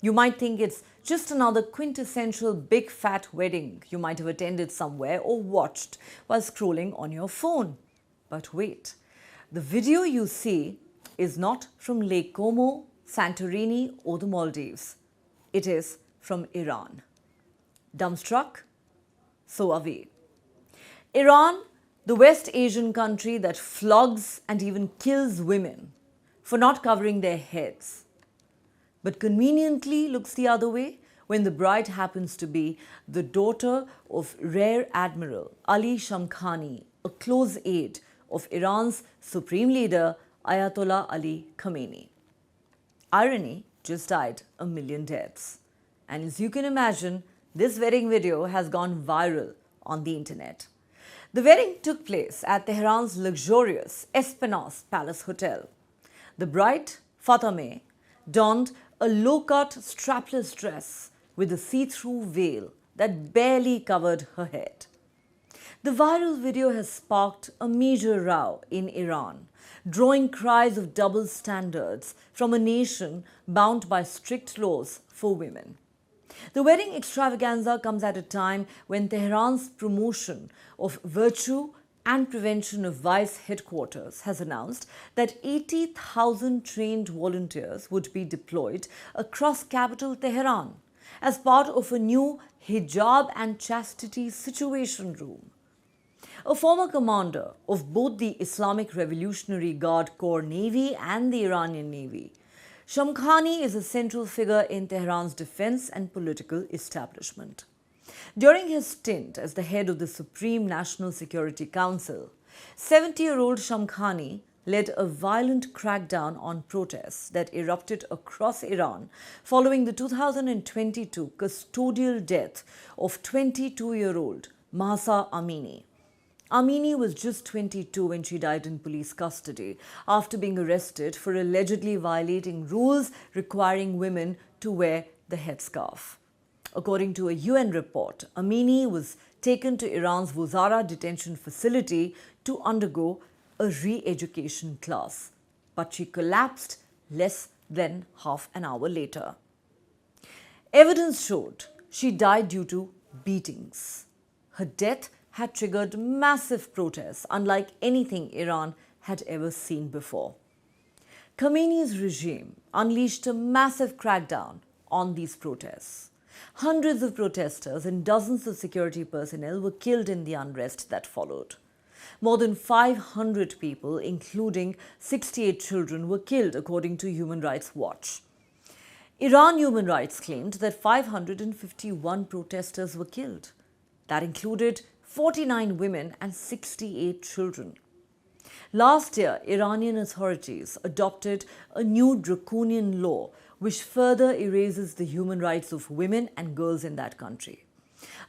You might think it's just another quintessential big fat wedding you might have attended somewhere or watched while scrolling on your phone. But wait, the video you see is not from Lake Como, Santorini or the Maldives. It is from Iran. Dumbstruck? So are we. Iran, the West Asian country that flogs and even kills women for not covering their heads, but conveniently looks the other way when the bride happens to be the daughter of Rear Admiral Ali Shamkhani, a close aide of Iran's supreme leader Ayatollah Ali Khamenei. Irony just died a million deaths. And as you can imagine, this wedding video has gone viral on the internet. The wedding took place at Tehran's luxurious Esplanade Palace Hotel. The bride, Fatemeh, donned a low-cut strapless dress with a see-through veil that barely covered her head. The viral video has sparked a major row in Iran, drawing cries of double standards from a nation bound by strict laws for women. The wedding extravaganza comes at a time when Tehran's promotion of virtue and prevention of vice headquarters has announced that 80,000 trained volunteers would be deployed across capital Tehran as part of a new Hijab and chastity situation room. A former commander of both the Islamic Revolutionary Guard Corps Navy and the Iranian Navy, Shamkhani is a central figure in Tehran's defense and political establishment. During his stint as the head of the Supreme National Security Council, 70-year-old Shamkhani led a violent crackdown on protests that erupted across Iran following the 2022 custodial death of 22-year-old Mahsa Amini. Amini was just 22 when she died in police custody after being arrested for allegedly violating rules requiring women to wear the headscarf. According to a UN report, Amini was taken to Iran's Wuzara detention facility to undergo a re-education class, but she collapsed less than half an hour later. Evidence showed she died due to beatings. Her death had triggered massive protests unlike anything Iran had ever seen before. Khamenei's regime unleashed a massive crackdown on these protests. Hundreds of protesters and dozens of security personnel were killed in the unrest that followed. More than 500 people, including 68 children, were killed, according to Human Rights Watch. Iran Human Rights claimed that 551 protesters were killed. That included 49 women and 68 children. Last year, Iranian authorities adopted a new Draconian law which further erases the human rights of women and girls in that country.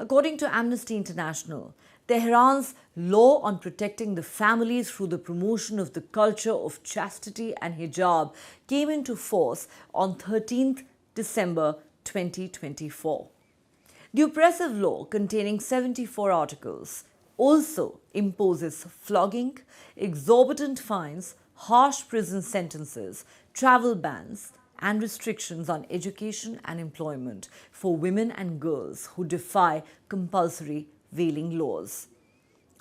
According to Amnesty International, Tehran's law on protecting the families through the promotion of the culture of chastity and hijab came into force on 13th December 2024. The oppressive law, containing 74 articles, also imposes flogging, exorbitant fines, harsh prison sentences, travel bans, and restrictions on education and employment for women and girls who defy compulsory veiling laws.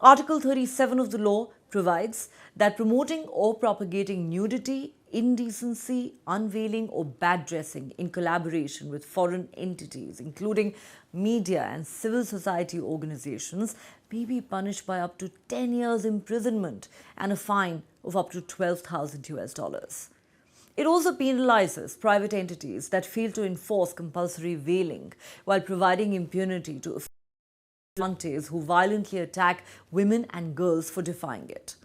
Article 37 of the law provides that promoting or propagating nudity, indecency, unveiling or bad dressing in collaboration with foreign entities, including media and civil society organizations, may be punished by up to 10 years imprisonment and a fine of up to $12,000. It also penalizes private entities that fail to enforce compulsory veiling while providing impunity to vigilantes who violently attack women and girls for defying it.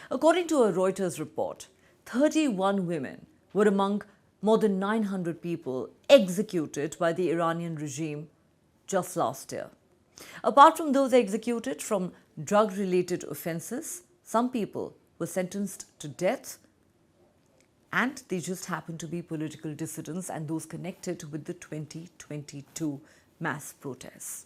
According to a Reuters report, 31 women were among more than 900 people executed by the Iranian regime just last year. Apart from those executed from drug-related offences, some people were sentenced to death, and they just happened to be political dissidents and those connected with the 2022 mass protests.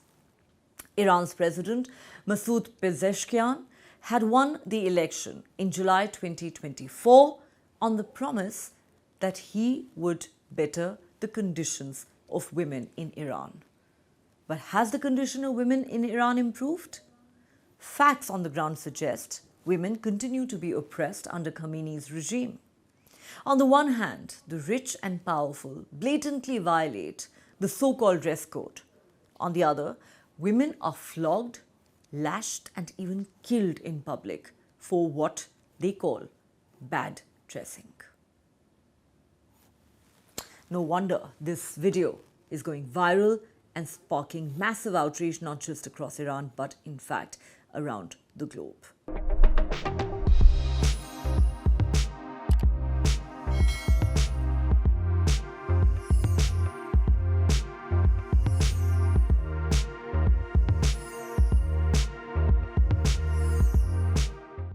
Iran's President Masoud Pezeshkian had won the election in July 2024 on the promise that he would better the conditions of women in Iran. But has the condition of women in Iran improved? Facts on the ground suggest women continue to be oppressed under Khamenei's regime. On the one hand, the rich and powerful blatantly violate the so-called dress code. On the other, women are flogged, lashed and even killed in public for what they call bad dressing. No wonder this video is going viral and sparking massive outrage not just across Iran but in fact around the globe.